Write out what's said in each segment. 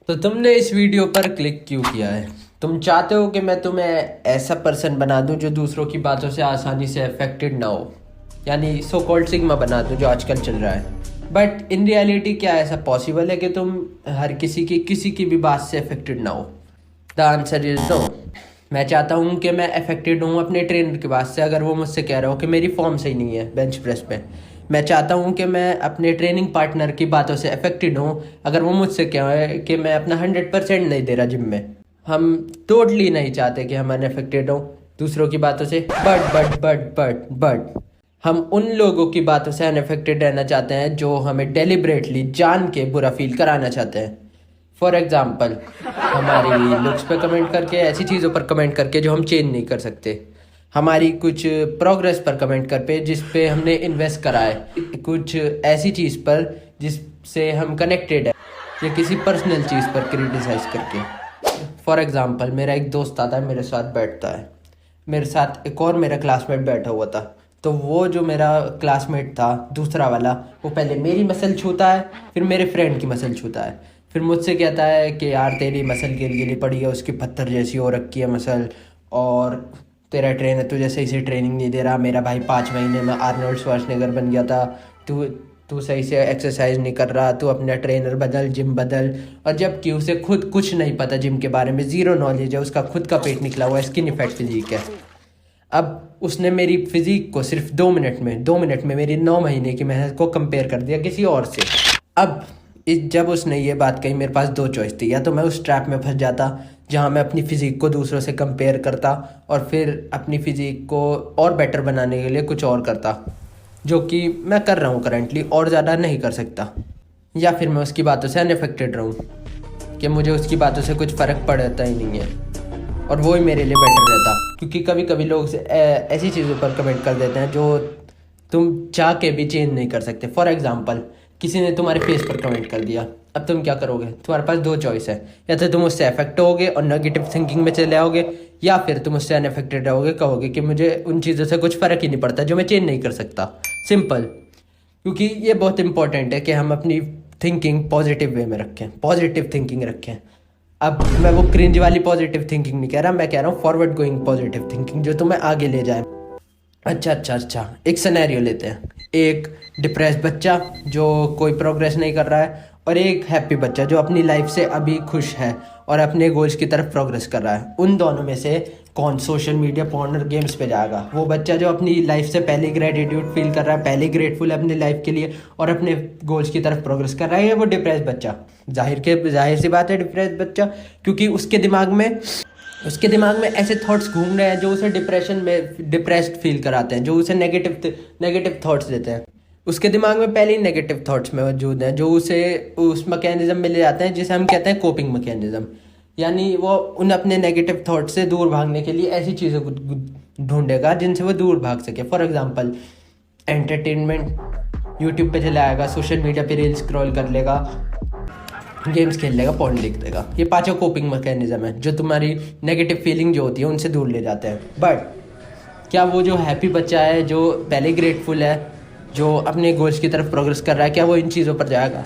तो तुमने इस वीडियो पर क्लिक क्यों किया है? तुम चाहते हो कि मैं तुम्हें ऐसा पर्सन बना दूं जो दूसरों की बातों से आसानी से अफेक्टेड ना हो, यानी सो कॉल्ड सिग्मा बना दूं जो आजकल चल रहा है। बट इन रियलिटी क्या ऐसा पॉसिबल है कि तुम हर किसी की भी बात से अफेक्टेड ना हो? The answer is no. मैं चाहता हूँ कि मैं अफेक्टेड हूँ अपने ट्रेनर की बात से, अगर वो मुझसे कह रहा हो कि मेरी फॉर्म सही नहीं है बेंच प्रेस पे। मैं चाहता हूँ कि मैं अपने ट्रेनिंग पार्टनर की बातों से अफेक्टेड हूँ अगर वो मुझसे कहे कि मैं अपना 100% नहीं दे रहा जिम में। हम टोटली नहीं चाहते कि हम अनअफेक्टेड हों दूसरों की बातों से, बट हम उन लोगों की बातों से अनअफेक्टेड रहना चाहते हैं जो हमें डेलिबरेटली जान के बुरा फील कराना चाहते हैं। फॉर एग्जाम्पल, हमारी लुक्स पे कमेंट करके, ऐसी चीज़ों पर कमेंट करके जो हम चेंज नहीं कर सकते, हमारी कुछ प्रोग्रेस पर कमेंट कर पे जिस पे हमने इन्वेस्ट करा है, कुछ ऐसी चीज़ पर जिससे हम कनेक्टेड है, या किसी पर्सनल चीज़ पर क्रिटिसाइज करके। फॉर एग्जाम्पल, मेरा एक दोस्त आता है, मेरे साथ बैठता है, मेरे साथ एक और मेरा क्लासमेट बैठा हुआ था। तो वो जो मेरा क्लासमेट था दूसरा वाला, वो पहले मेरी मसल छूता है, फिर मेरे फ्रेंड की मसल छूता है, फिर मुझसे कहता है कि यार तेरी मसल गिली पड़ी है, उसकी पत्थर जैसी हो रखी है मसल, और तेरा ट्रेनर तुझे सही से ट्रेनिंग नहीं दे रहा। मेरा भाई 5 महीने में आर्नोल्ड श्वार्ज़नेगर बन गया था, तू तू सही से एक्सरसाइज नहीं कर रहा, तू अपना ट्रेनर बदल, जिम बदल। और जबकि उसे खुद कुछ नहीं पता जिम के बारे में, ज़ीरो नॉलेज है, उसका खुद का पेट निकला हुआ है, स्किन फैट फिजिक है। अब उसने मेरी फिजिक को सिर्फ 2 मिनट में मेरी 9 महीने की मेहनत को कंपेयर कर दिया किसी और से। अब जब उसने ये बात कही, मेरे पास दो चॉइस थी, या तो मैं उस ट्रैप में फंस जाता जहाँ मैं अपनी फिजिक को दूसरों से कंपेयर करता और फिर अपनी फिजिक को और बेटर बनाने के लिए कुछ और करता, जो कि मैं कर रहा हूँ करंटली और ज़्यादा नहीं कर सकता, या फिर मैं उसकी बातों से अनअफेक्टेड रहूँ कि मुझे उसकी बातों से कुछ फ़र्क पड़ता ही नहीं है और वो ही मेरे लिए बेटर रहता। क्योंकि कभी कभी लोग ऐसी चीज़ों पर कमेंट कर देते हैं जो तुम चाह के भी चेंज नहीं कर सकते। फॉर एग्जाम्पल, किसी ने तुम्हारे फेस पर कमेंट कर दिया, अब तुम क्या करोगे? तुम्हारे पास दो चॉइस है, या तो तुम उससे अफेक्ट होगे और नेगेटिव थिंकिंग में चले आओगे, या फिर तुम उससे अनअफेक्टेड रहोगे, कहोगे कि मुझे उन चीज़ों से कुछ फ़र्क ही नहीं पड़ता जो मैं चेंज नहीं कर सकता। सिंपल। क्योंकि ये बहुत इंपॉर्टेंट है कि हम अपनी थिंकिंग पॉजिटिव वे में रखें, पॉजिटिव थिंकिंग रखें। अब मैं वो क्रिंज वाली पॉजिटिव थिंकिंग नहीं कह रहा, मैं कह रहा हूँ फॉरवर्ड गोइंग पॉजिटिव थिंकिंग, जो तुम्हें आगे ले जाए। अच्छा, एक सिनेरियो लेते हैं। एक डिप्रेस बच्चा जो कोई प्रोग्रेस नहीं कर रहा है, और एक हैप्पी बच्चा जो अपनी लाइफ से अभी खुश है और अपने गोल्स की तरफ प्रोग्रेस कर रहा है। उन दोनों में से कौन सोशल मीडिया, पॉर्न और गेम्स पे जाएगा? वो बच्चा जो अपनी लाइफ से पहले ग्रेटिट्यूड फील कर रहा है, पहले ग्रेटफुल है अपनी लाइफ के लिए और अपने गोल्स की तरफ प्रोग्रेस कर रहा है, या वो डिप्रेस बच्चा? जाहिर सी बात है डिप्रेस बच्चा, क्योंकि उसके दिमाग में ऐसे थॉट्स घूम रहे हैं जो उसे डिप्रेस्ड फील कराते हैं, जो उसे नेगेटिव थॉट्स देते हैं। उसके दिमाग में पहले ही नेगेटिव थॉट्स मौजूद हैं जो उसे उस मैकेनिज्म में ले जाते हैं जिसे हम कहते हैं कोपिंग मैकेनिज्म। यानी वो उन अपने नेगेटिव थॉट से दूर भागने के लिए ऐसी चीज़ों को ढूंढेगा जिनसे वो दूर भाग सके। फॉर एग्जांपल, एंटरटेनमेंट, यूट्यूब पे चला आएगा, सोशल मीडिया पे रील स्क्रॉल कर लेगा, गेम्स खेल लेगा, पॉर्न देख लेगा। ये पांचों कोपिंग मैकेनिज्म है जो तुम्हारी नेगेटिव फीलिंग जो होती है उनसे दूर ले जाते हैं। बट क्या वो जो हैप्पी बच्चा है, जो पहले ग्रेटफुल है, जो अपने गोल्स की तरफ प्रोग्रेस कर रहा है, क्या वो इन चीज़ों पर जाएगा?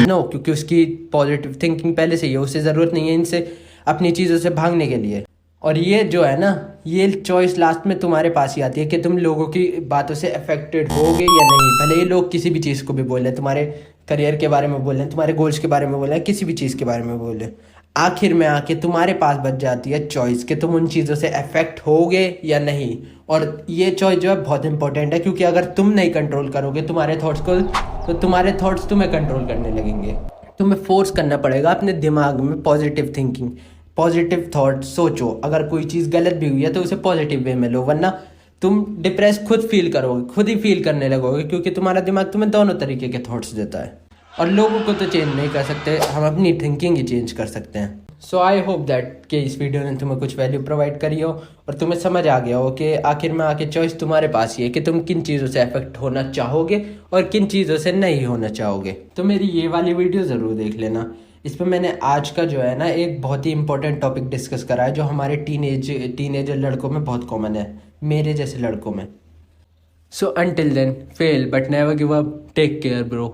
नो, क्योंकि उसकी पॉजिटिव थिंकिंग पहले से ही है, उसे ज़रूरत नहीं है इनसे अपनी चीज़ों से भागने के लिए। और ये जो है ना, ये चॉइस लास्ट में तुम्हारे पास ही आती है कि तुम लोगों की बातों से अफेक्टेड होगे या नहीं। भले ही लोग किसी भी चीज़ को भी बोलें, तुम्हारे करियर के बारे में बोलें, तुम्हारे गोल्स के बारे में बोलें, किसी भी चीज़ के बारे में बोलें, आखिर में आके तुम्हारे पास बच जाती है चॉइस कि तुम उन चीज़ों से अफेक्ट होगे या नहीं। और ये चॉइस जो है बहुत इंपॉर्टेंट है, क्योंकि अगर तुम नहीं कंट्रोल करोगे तुम्हारे थॉट्स को, तो तुम्हारे थॉट्स तुम्हें कंट्रोल करने लगेंगे। तुम्हें फोर्स करना पड़ेगा अपने दिमाग में पॉजिटिव थिंकिंग, पॉजिटिव थॉट सोचो। अगर कोई चीज़ गलत भी हुई है तो उसे पॉजिटिव वे में लो, वरना तुम डिप्रेस खुद फील करोगे, खुद ही फील करने लगोगे, क्योंकि तुम्हारा दिमाग तुम्हें दोनों तरीके के थॉट्स देता है। और लोगों को तो चेंज नहीं कर सकते, हम अपनी थिंकिंग ही चेंज कर सकते हैं। सो आई होप दैट कि इस वीडियो ने तुम्हें कुछ वैल्यू प्रोवाइड करी हो और तुम्हें समझ आ गया हो कि आखिर में आके चॉइस तुम्हारे पास ही है कि तुम किन चीज़ों से अफेक्ट होना चाहोगे और किन चीज़ों से नहीं होना चाहोगे। तो मेरी ये वाली वीडियो ज़रूर देख लेना। इस पर मैंने आज का जो है ना एक बहुत ही इंपॉर्टेंट टॉपिक डिस्कस करा है जो हमारे टीनेजर लड़कों में बहुत कॉमन है, मेरे जैसे लड़कों में। So until then, fail but never give up, take care bro.